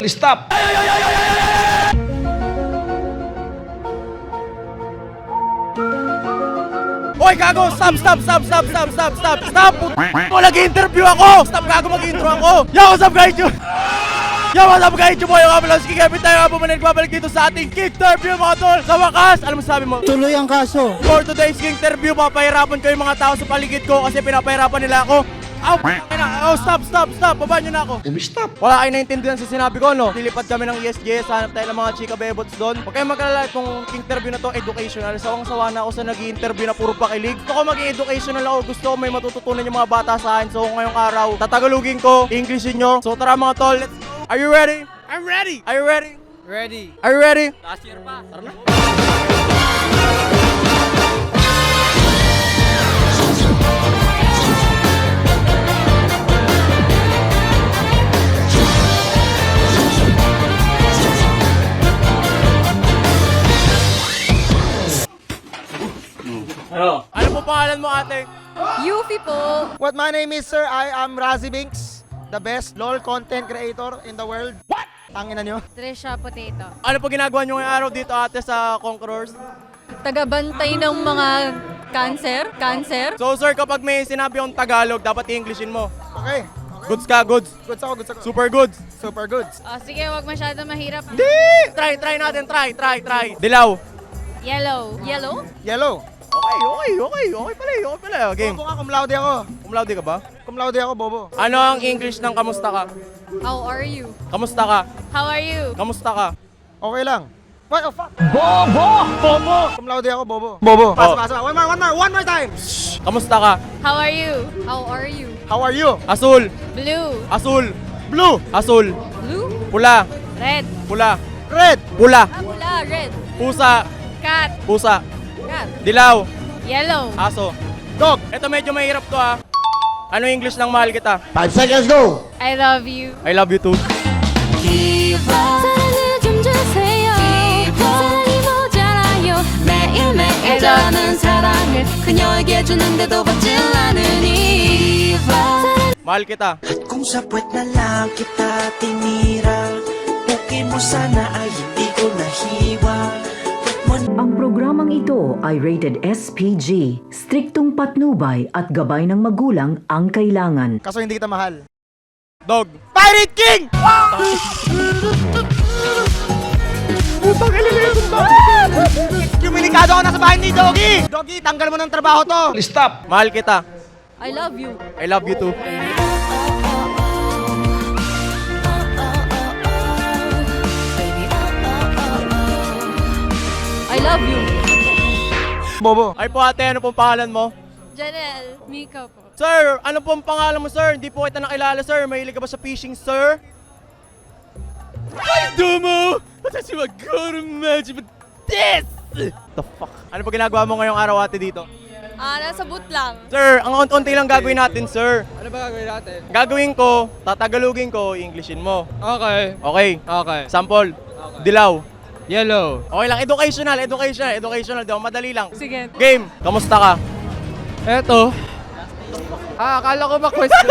Stop! Hoy, gago! Stop! Oh, nag-interview ako! Stop, gago, mag-intro ako! Yo, what's up, guys? Yo, what's up, guys? Yung boy, yung Kamalowski, Kevin tayo nga po nagbabalik dito sa ating King Interview, mga tol! Sa wakas, alam mo sabi mo? Tuloy ang kaso. For today's King Interview, papahirapan ko yung mga tao sa paligid ko kasi pinapahirapan nila ako. Oh, stop! Baba nyo na ako. Stop! Wala kayo naintindihan sa sinabi ko, no? Lilipad kami ng ESG, hanap tayo ng mga chika bebots doon. Huwag kayong mag-alala, itong interview na to, educational. Sawang-sawa na ako sa nag-i-interview na puro pakilig. Gusto ko maging educational ako, gusto ko may matututunan yung mga bata sa akin. So ngayong araw, tatagalugin ko, Englishin nyo. So tara mga tol, let's go! Are you ready? I'm ready! Are you ready? Ready. Are you ready? Last year pa. Tara na. Ano po pangalan mo, ate? Yuffie po. What my name is, sir, I am Razzie Binks, the best LOL content creator in the world. What? Tangina nyo. Trisha Potato. Ano po ginagawa nyo ngayong araw dito, ate, sa Conquerors? Tagabantay ng mga cancer. So, sir, kapag may sinabi akong Tagalog, dapat i-Englishin mo. Okay. Goods ka, goods. Goods ako. Super goods. Super goods. Oh, sige, wag masyado mahirap. Try natin, try. Dilaw. Yellow. Yellow. Okay pala. Game. Bobo ka, cum laude ako. Cum laude ka ba? Cum laude ako, bobo. Ano ang English ng kamusta ka? How are you? Kamusta ka? How are you? Kamusta ka? Okay lang. What the fuck? Bobo! Cum laude ako, bobo. Bobo. Oh. Pasa. One more time. Kamusta ka? How are you? How are you? How are you? Asul. Blue. Blue. Asul. Blue? Pula. Red. Pula. Red. Pula. Pula. Red. Pusa. Cat. Pusa. Cat. Dilaw. Yellow. Aso. Dog. Ito medyo mahirap to, ha. Ano yung English ng mahal kita? 5 seconds, go. I love you. I love you too. 사랑을 좀 주세요. 사랑이 모자라요. 매일매일 저는 사랑을 그녀에게 주는데도 받질 않으니 Mahal kita. Kung sa puwet na lang kita tinira, bukin mo sana ay hindi ko nahiwa. Ang programang ito ay rated SPG. Striktong patnubay at gabay ng magulang ang kailangan. Kaso hindi kita mahal. Dog. Pirate King! Putang ililigay kong Doggy! Excommunicado ako na sa bahay ni Doggy! Doggy, tanggal mo ng trabaho to! Stop! Mahal kita. I love you. I love you too. I love you. Bobo. Ay po, ate, ano pong pangalan mo? Janelle. Mika po. Sir, ano pong pangalan mo, sir? Hindi po kita nakilala, sir. Mahilig ka ba sa fishing, sir? Ay, dumo! Watashi wa goru maji but this! The fuck? Ano po ginagawa mo ngayong araw, ate, dito? Nasa boot lang. Sir, ang unti-unti lang gagawin natin, sir. Ano ba gagawin natin? Gagawin ko, tatagalugin ko, Englishin mo. Okay. Okay? Okay. Sample. Dilaw. Yellow. Okay lang, educational. Di ba? Madali lang. Sige. Game, kamusta ka? Eto. Akala ko ba question?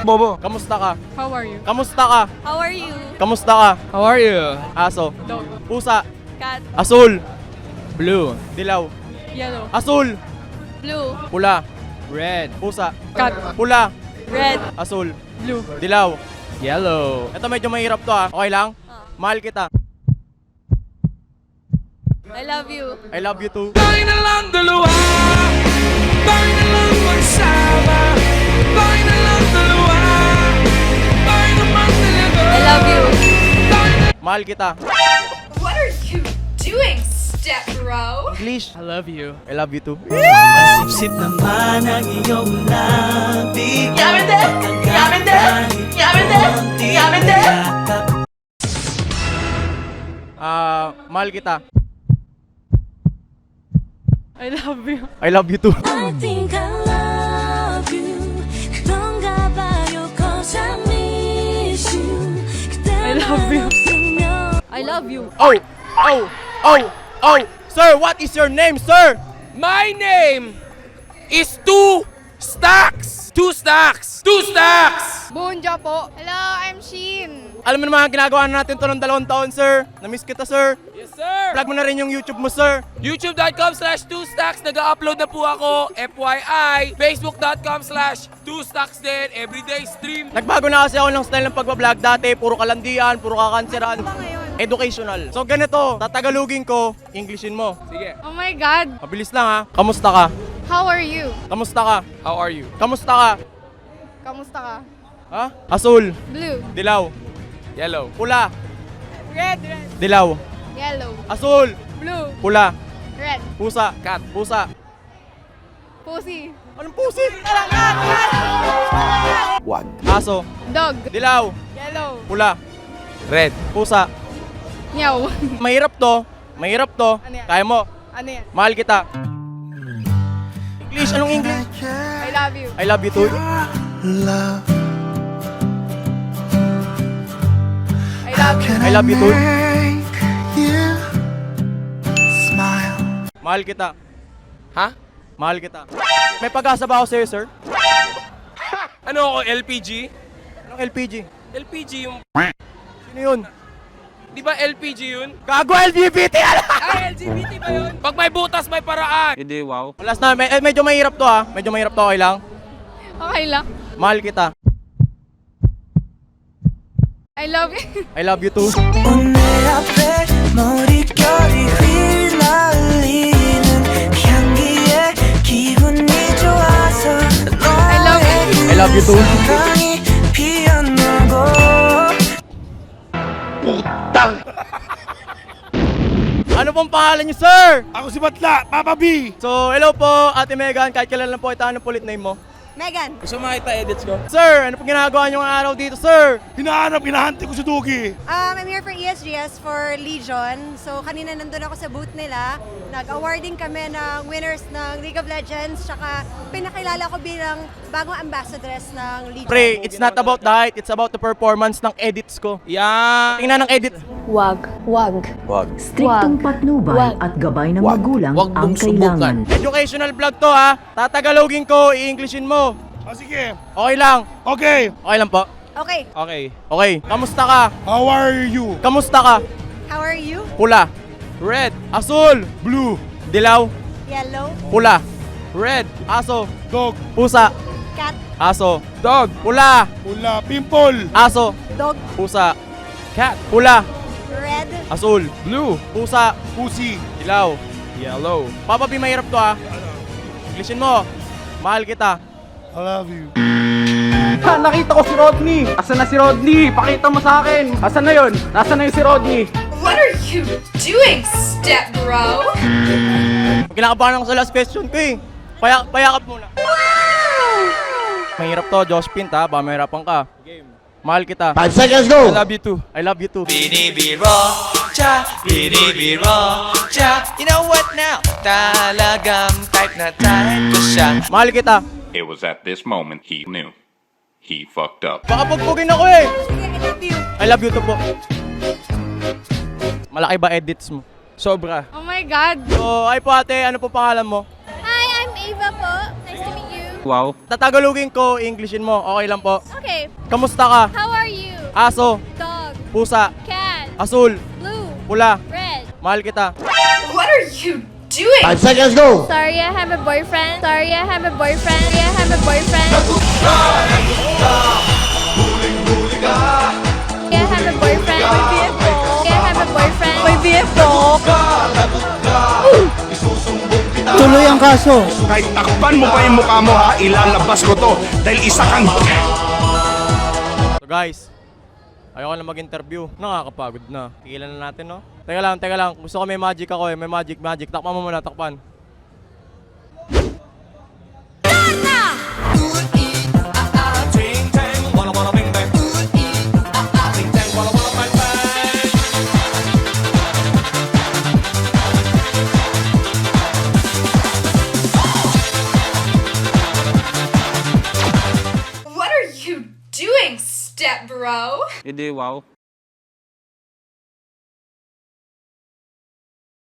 Bobo. Kamusta ka? How are you? Kamusta ka? How are you? Kamusta ka? How are you? Aso. Dog. Pusa. Cat. Asul. Blue. Dilaw. Yellow. Asul. Blue. Pula. Red. Pusa. Cat. Pula. Red. Asul. Blue. Dilaw. Yellow. Ito medyo mahirap to, ha. Okay lang? Mahal kita. I love you. I love you too. Tayo na lang dalawa, tayo na lang magsama, tayo na lang dalawa, tayo naman talaga. I love you. Mahal kita. What are you doing, step bro? English. I love you. I love you too. Masipsip naman ang iyong labi. Yamin din. Mahal kita. I love you. I love you too. I think I love you. 그런가 봐요, 'cause I miss you. I love you. Oh! Sir, what is your name, sir? My name is Two Stacks. Two Stacks. Two Stacks. Bunja po. Hello, I'm Sheen. Alam mo naman, ginagawa na natin to ng 2 taon, sir. Na-miss kita, sir. Yes, sir. Plug mo na rin yung YouTube mo, sir. YouTube.com/2stacks. Nag-upload na po ako. FYI. Facebook.com/2stacks din. Everyday stream. Nagbago na kasi ako ng style ng pagbablog. Dati, puro kalandian, puro kakanseran. Educational. So ganito, tatagalugin ko, Englishin mo. Sige. Oh my God. Mabilis lang ha. Kamusta ka? How are you? Kamusta ka? How are you? Kamusta ka? Kamusta ka? Ha? Asul, Blue. dilaw, Yellow. pula, Red. dilaw, Yellow. asul, Blue. pula, Red. pusa, Cat. pusa. Pussy. Anong pusi? Aso, Dog. dilaw, Yellow. pula, Red. pusa. Meow. Mahirap to. Mahirap to. Ano yan? Kaya mo. Ano yan? Mahal kita. English, anong English? I love you. I love you too. I love you. I love you too. Mahal kita. Ha? Mahal kita. May pag-asa ba ako sa'yo, sir? Ano ako? LPG? Anong LPG? LPG yung... Sino yun? Di ba LPG yun? Gago LGBT! Ay, LGBT ba yun? Pag may butas, may paraan. Hindi, wow. Last na, medyo mahirap to ha. Medyo mahirap to, okay lang? Okay lang. Mahal kita. I love you. I love you too. 오늘 앞에 머릿결이 휘날리는 향기에 기분이 좋아서 I love you. I love you too. 사랑이 피어나고 Ano pong pangalan niyo, sir? Ako si Batla, Papa B. So, hello po, Ate Megan. Kahit kailan lang po ito, anong pulit name mo? Megan. Gusto makita edits ko? Sir, ano pong ginagawa niyo ngayong araw dito, sir? Hinahante ko si Dugi. I'm here for ESGS for Legion. So kanina nandun ako sa booth nila. Nag-awarding kami ng winners ng League of Legends. Tsaka pinakilala ko bilang bagong ambassadress ng Legion. Pre, it's not about the height, it's about the performance ng edits ko. Yan. Tingnan ng edit. Striktong patnubay at gabay ng magulang Wag ang mong subukan. kailangan. Educational vlog to ha. Tatagalogin ko, i-Englishin mo. O sige. Okay lang. Okay. Okay lang po. Okay, Okay. Okay. Kamusta ka? How are you? Kamusta ka? how are you? Pula. Red. Asul. Blue. Dilaw. Yellow. Pula. Red. Aso. Dog. Pusa. Cat. Aso. Dog. Pula. Pula. Pimple. Aso. Dog. Pusa. Cat. Pula. Red. Asul. Blue. Pusa. Pussy. Dilaw. Yellow. Papa B, mahirap to ha. Englishin mo. Mahal kita. I love you. Nakita ko si Rodney. Asan na si Rodney? Pakita mo sa akin. Asan na yun? Nasaan na yung si Rodney? What are you doing, step bro? Kinakabahan ako sa last question ko eh. Payakap muna. Mahirap to, Josh Pint ha. Ba, mahirapan ka. Game. Mahal kita. 5 seconds go. I love you too. I love you too. You know what now? Talagang type na type ko siya. Mahal kita. It was at this moment he knew. He fucked up. Baka pagpugin ako eh. Sige, I love you. I love you too po. Malaki ba edits mo? Sobra. Oh my God. So, ay po ate, ano po pangalan mo? Hi, I'm Ava po. Nice to meet you. Wow. Tatagalogin ko, Englishin mo. Okay lang po. Okay. Kamusta ka? How are you? Aso, Dog. pusa, Cat. asul, Blue. pula. Red. Mahal kita. What are you doing? 5 seconds go. Sorry, I have a boyfriend. Sorry, I have a boyfriend. Sorry, I have a boyfriend. I have a boyfriend. May BFO. I have a boyfriend. May BFO. Tuloy ang kaso. Kahit takpan mo pa yung mukha mo ha, ilalabas ko to dahil isa kang... So guys, ayoko na mag-interview. Nakakapagod na. Tigilan na natin, no? Teka lang. Gusto ko may magic ako eh. May magic. Takpan mo muna, takpan. What are you doing, step bro? Hindi, wow.